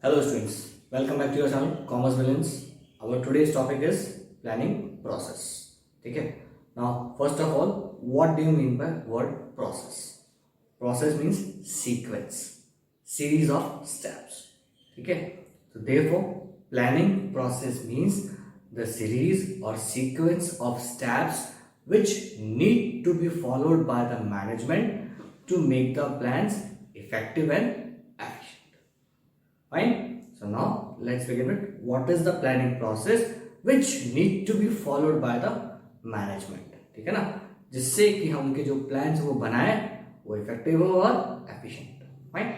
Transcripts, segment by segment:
Hello students, welcome back to your channel Commerce Brilliance. Our today's topic is planning process. ठीक है. Now first of all, what do you mean by word process? Process means sequence, series of steps. ठीक है. So therefore, planning process means the series or sequence of steps which need to be followed by the management to make the plans effective and efficient. Fine. So now let's begin with what is the planning process which need to be followed by the management. ठीक है ना, जिससे कि हम उनके जो plans वो बनाए वो इफेक्टिव हो और एफिशिएंट हो. Fine.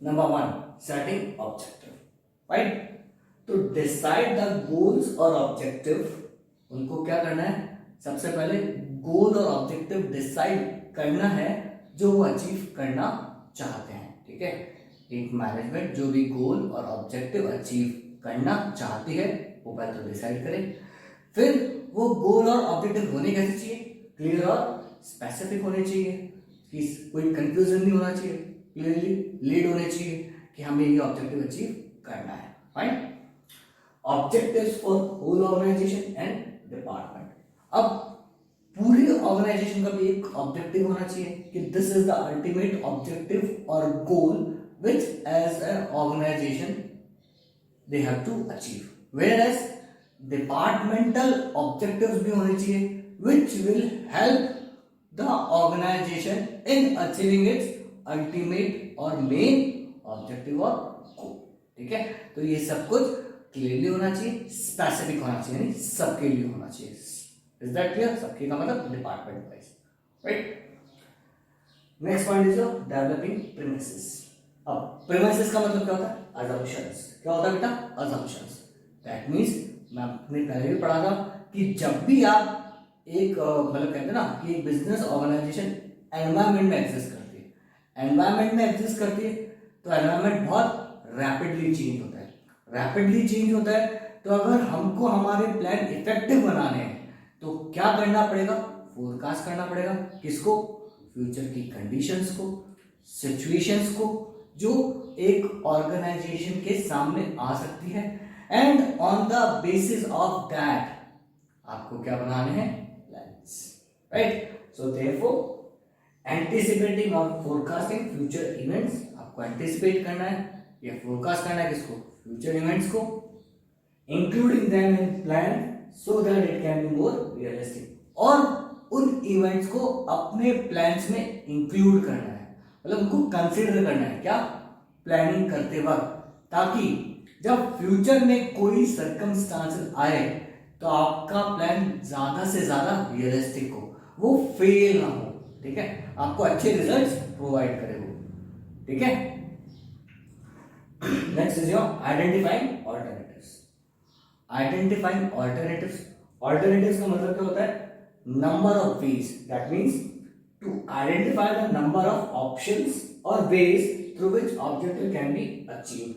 Number 1, setting objective. Right. तो डिसाइड द गोल्स और ऑब्जेक्टिव. उनको क्या करना है, सबसे पहले गोल और ऑब्जेक्टिव डिसाइड करना है जो वो अचीव करना चाहते हैं. ठीक है. एक मैनेजमेंट जो भी गोल और ऑब्जेक्टिव अचीव करना चाहती है वो पहले तो डिसाइड करे. फिर वो गोल और ऑब्जेक्टिव होने कैसे चाहिए, क्लियर और स्पेसिफिक होने चाहिए कि कोई कंफ्यूजन नहीं होना चाहिए, क्लियरली लीड होने चाहिए कि हमें ये ऑब्जेक्टिव अचीव करना है. Fine. Objectives for whole organisation and department. अब पूरी ऑर्गेनाइजेशन का भी एक ऑब्जेक्टिव होना चाहिए कि this is the ultimate objective और गोल which as an organization they have to achieve, whereas departmental objectives भी होने चाहिए which will help the organization in achieving its ultimate और main objective और goal. ठीक है. तो ये सब कुछ क्लियरली होना चाहिए, स्पेसिफिक होना चाहिए, यानी सबके लिए होना चाहिए. Is that clear? सबके का मतलब department wise. Right. Next point is developing premises. अब प्रीमिसेस का मतलब क्या होता है, अजम्पशंस. क्या होता है बेटा, अजम्पशंस. दैट मींस मैं आपने पहले भी पढ़ा था कि जब भी आप एक मतलब कहते हैं ना कि एक बिजनेस ऑर्गेनाइजेशन एनवायरनमेंट में एग्जिस्ट करती है, एनवायरनमेंट में एग्जिस्ट करती है तो एनवायरनमेंट बहुत रैपिडली चेंज होता है. रैपिडली चेंज होता है तो अगर हमको हमारे प्लान इफेक्टिव बनाने हैं तो क्या करना पड़ेगा, फोरकास्ट करना पड़ेगा. किसको, फ्यूचर की कंडीशंस को, सिचुएशंस को जो एक ऑर्गेनाइजेशन के सामने आ सकती है. And on the basis of that आपको क्या बनाने हैं, plans. Right. So therefore anticipating और फोरकास्टिंग फ्यूचर इवेंट्स. आपको एंटिसिपेट करना है या फोरकास्ट करना है किसको, फ्यूचर इवेंट्स को, including them in plan so that it can be more realistic. और उन इवेंट्स को अपने प्लान्स में इंक्लूड करना है, मतलब उनको कंसीडर करना है क्या, प्लानिंग करते वक्त, ताकि जब फ्यूचर में कोई सर्कमस्टांसेस आए तो आपका प्लान ज्यादा से ज्यादा रियलिस्टिक हो, वो फेल ना हो. ठीक है. आपको अच्छे रिजल्ट्स प्रोवाइड करे वो. ठीक है. Next is your identifying alternatives. Identifying alternatives. Alternatives का मतलब क्या होता है, number of veg. That means to identify the number of options or ways through which objective can be achieved.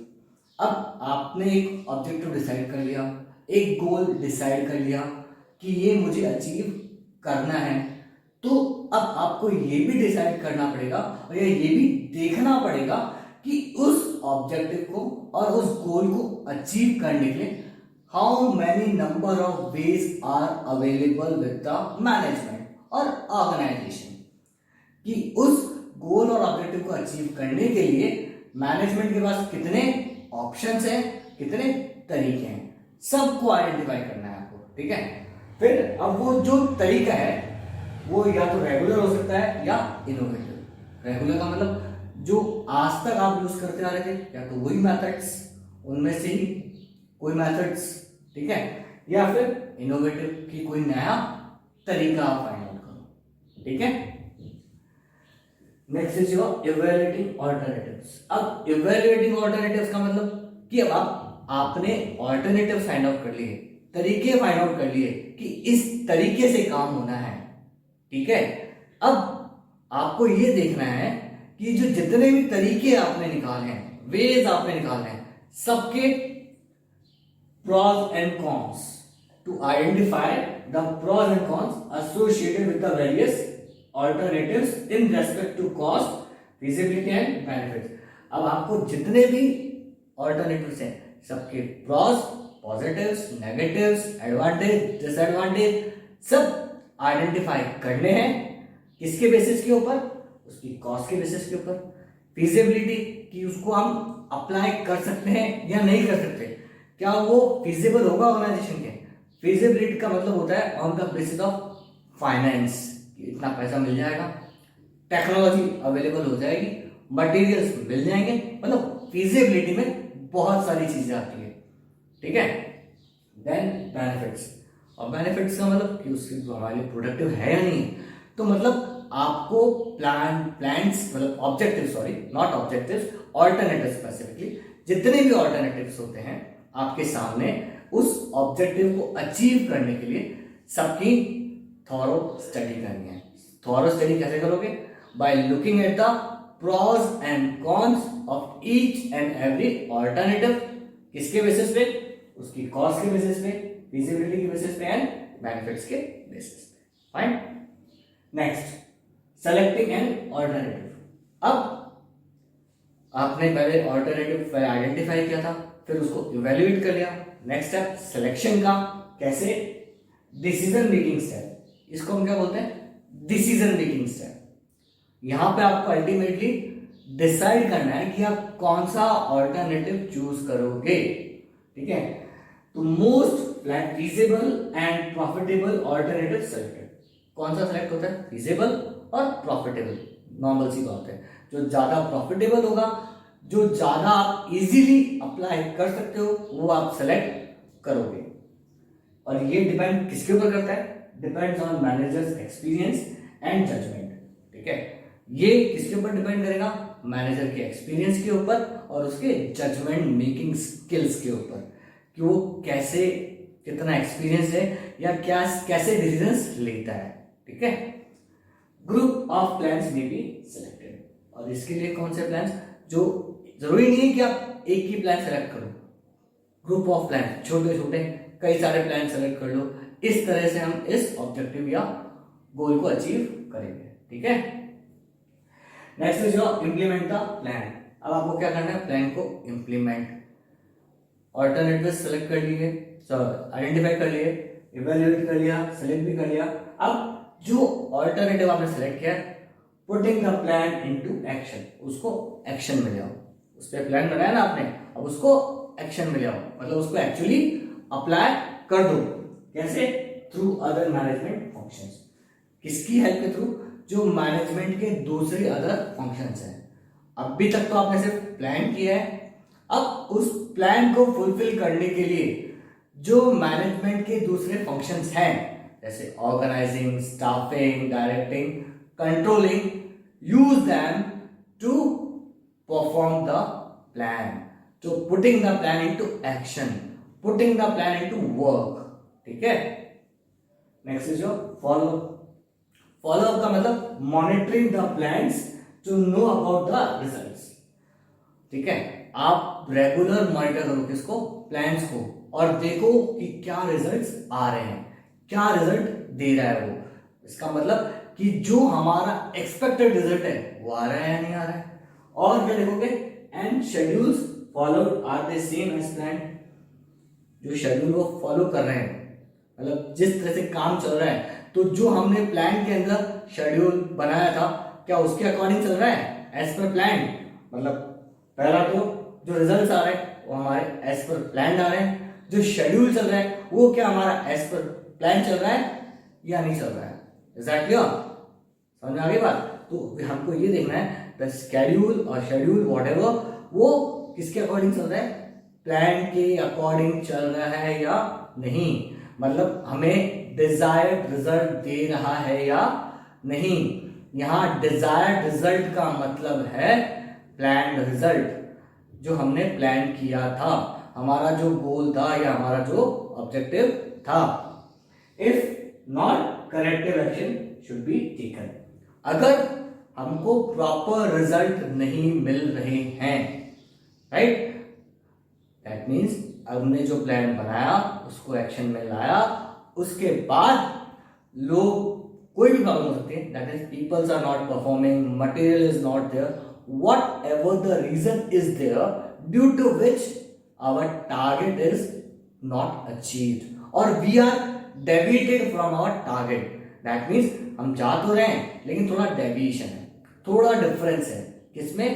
अब आपने एक ऑब्जेक्टिव डिसाइड कर लिया, एक गोल डिसाइड कर लिया कि ये मुझे अचीव करना है, तो अब आपको ये भी डिसाइड करना पड़ेगा और ये भी देखना पड़ेगा कि उस ऑब्जेक्टिव को और उस गोल को अचीव करने के लिए how many number of ways are available with the management और ऑर्गेनाइजेशन. कि उस गोल और ऑब्जेक्टिव को अचीव करने के लिए मैनेजमेंट के पास कितने ऑप्शंस हैं, कितने तरीके हैं, सबको आइडेंटिफाई करना है आपको. ठीक है. फिर अब वो जो तरीका है वो या तो रेगुलर हो सकता है या इनोवेटिव. रेगुलर का मतलब जो आज तक आप यूज करते आ रहे थे, या तो वही मेथड्स, उनमें से ही कोई मेथड्स. ठीक है. या फिर इनोवेटिव की कोई नया तरीका आप फाइंड आउट करो. ठीक है. Next is your evaluating alternatives. अब इवैल्यूएटिंग ऑल्टरनेटिव्स का मतलब कि अब आपने ऑल्टरनेटिव फाइंड आउट कर लिए, तरीके फाइंड आउट कर लिए कि इस तरीके से काम होना है. ठीक है. अब आपको ये देखना है कि जो जितने भी तरीके आपने निकाले हैं, वेज आपने निकाले हैं, सबके pros and cons to identify the pros and cons associated with the various alternatives in respect to cost, feasibility and benefits. अब आपको जितने भी ऑल्टरनेटिव्स हैं सबके pros, positives, negatives, advantage, disadvantage सब आइडेंटिफाई करने हैं। किसके बेसिस के ऊपर? उसकी कॉस्ट के बेसिस के ऊपर, फिजिबिलिटी कि उसको हम अप्लाई कर सकते हैं या नहीं कर सकते, क्या वो फिजिबल होगा ऑर्गेनाइजेशन के। फिजिबिलिटी का मतलब होता है on the basis of finance, इतना पैसा मिल जाएगा, टेक्नोलॉजी अवेलेबल हो जाएगी, मटेरियल्स मिल जाएंगे, मतलब फिजिबिलिटी में बहुत सारी चीजें आती है, ठीक है। देन बेनिफिट्स, और बेनिफिट्स का मतलब कि उसकी हमारे लिए प्रोडक्टिव है या नहीं। तो मतलब आपको प्लान्स मतलब objective, sorry not objectives, alternative specifically जितने भी ऑल्टरनेटिव्स होते हैं आपके सामने, उस ऑब्जेक्टिव को अचीव करने के लिए सबकी थॉरो स्टडी करनी है। थॉरो स्टडी कैसे करोगे? By looking at the pros and cons of each and every alternative. किसके बेसिस पे? उसकी कॉस्ट के बेसिस पे, फिजिबिलिटी के बेसिस पे एंड बेनिफिट्स के बेसिस पे। Fine. Next, selecting an alternative. अब आपने पहले ऑल्टरनेटिव आइडेंटिफाई किया था, फिर उसको इवेल्युएट कर लिया। नेक्स्ट स्टेप सिलेक्शन का। कैसे? डिसीजन मेकिंग स्टेप, इसको हम क्या बोलते हैं? Decision making step. यहां पे आपको अल्टीमेटली डिसाइड करना है कि आप कौन सा ऑल्टरनेटिव चूज करोगे, ठीक है। तो most feasible and profitable alternative selected. कौन सा सेलेक्ट होता है? फीजिबल और प्रॉफिटेबल, नॉर्मल सी बात है। जो ज्यादा प्रॉफिटेबल होगा, जो ज्यादा आप इजीली अप्लाई कर सकते हो, वो आप सेलेक्ट करोगे। और ये डिपेंड किसके ऊपर करता है? Depends on managers experience and judgement, ठीक है। ये किसके ऊपर डिपेंड करेगा? मैनेजर के एक्सपीरियंस के ऊपर और उसके जजमेंट मेकिंग स्किल्स के ऊपर, कि वो कैसे, कितना एक्सपीरियंस है या क्या कैसे डिसीजंस लेता है, ठीक है। ग्रुप ऑफ प्लान्स में बी सिलेक्टेड, और इसके लिए कौन से प्लान्स? जो जरूरी नहीं है कि आप एक ही प्लान सेलेक्ट करो, ग्रुप ऑफ प्लान, छोटे छोटे कई सारे प्लान सेलेक्ट कर लो। इस तरह से हम इस ऑब्जेक्टिव या गोल को अचीव करेंगे, ठीक है। Next is implement the plan. अब आपको क्या करना है? प्लान को इंप्लीमेंट। ऑल्टरनेटिव सेलेक्ट कर लिए, आइडेंटिफाई कर लिए, इवेल्युएट कर लिया, सेलेक्ट भी कर लिया। अब जो ऑल्टरनेटिव आपने सेलेक्ट किया, putting the plan into action, उसको एक्शन में ले आओ। उस पर प्लान बनाया ना आपने, अब उसको एक्शन में ले आओ, मतलब उसको एक्चुअली अप्लाई कर दो। कैसे? Through other management functions. किसकी हेल्प के थ्रू? जो मैनेजमेंट के दूसरे अदर फंक्शंस हैं। अभी तक तो आपने सिर्फ प्लान किया है, अब उस प्लान को फुलफिल करने के लिए जो मैनेजमेंट के दूसरे फंक्शंस हैं, जैसे organising, staffing, directing, controlling, use them to perform the plan, तो putting the plan into action, putting the plan into work, ठीक है। Next is your follow. Follow up का मतलब monitoring the plans to know about the results, ठीक है। आप regular monitor करो किसको? प्लान्स को, और देखो कि क्या रिजल्ट्स आ रहे हैं, क्या रिजल्ट दे रहा है वो। इसका मतलब कि जो हमारा एक्सपेक्टेड रिजल्ट है वो आ रहा है या नहीं आ रहा है। और क्या देखोगे? And schedules followed are they same as plan. जो शेड्यूल वो फॉलो कर रहे हैं, मतलब जिस तरह से काम चल रहा है, तो जो हमने प्लान के अंदर शेड्यूल बनाया था, क्या उसके अकॉर्डिंग चल रहा है एज पर प्लान? मतलब पहला तो जो रिजल्ट्स आ रहे हैं वो हमारे एज पर प्लान आ रहे हैं, जो शेड्यूल चल रहा है वो क्या हमारा एज पर प्लान चल रहा है या नहीं चल रहा है। Is that clear? समझ में आ गई बात? तो हमको ये देखना है द स्केड्यूल और शेड्यूल व्हाटएवर वो किसके अकॉर्डिंग चल रहा है? प्लान के अकॉर्डिंग चल रहा है या नहीं, मतलब हमें डिजायर्ड रिजल्ट दे रहा है या नहीं। यहां डिजायर्ड रिजल्ट का मतलब है प्लान रिजल्ट, जो हमने प्लान किया था, हमारा जो गोल था या हमारा जो ऑब्जेक्टिव था। If not, corrective action should be taken. अगर हमको प्रॉपर रिजल्ट नहीं मिल रहे हैं, राइट, दैट मीन्स हमने जो प्लान बनाया उसको एक्शन में लाया, उसके बाद लोग कोई भी प्रॉब्लम हो सकती है, that is peoples are not performing, material is not there, whatever the reason is there due to which our target is not achieved or we are deviated from our target. That means हम जा तो रहे हैं लेकिन थोड़ा deviation है, थोड़ा difference है किसमें,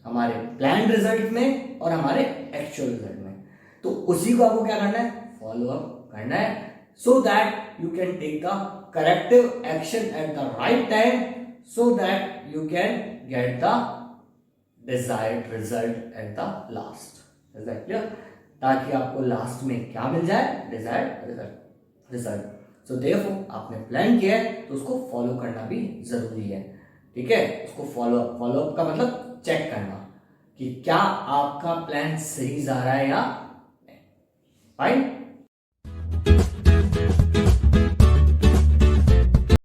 हमारे प्लान रिजल्ट में और हमारे एक्चुअल रिजल्ट में. तो उसी को आपको क्या करना है, फॉलो अप करना है, so that you can take the corrective action at the right time so that you can get the desired result at the last. Is that clear? ताकि आपको लास्ट में क्या मिल जाए, डिजायर्ड रिजल्ट. सो देयरफॉर आपने plan किया है तो उसको फॉलो करना भी जरूरी है. ठीक है, उसको फॉलो अप का मतलब चेक करना कि क्या आपका प्लान सही जा रहा है या नहीं. फाइन.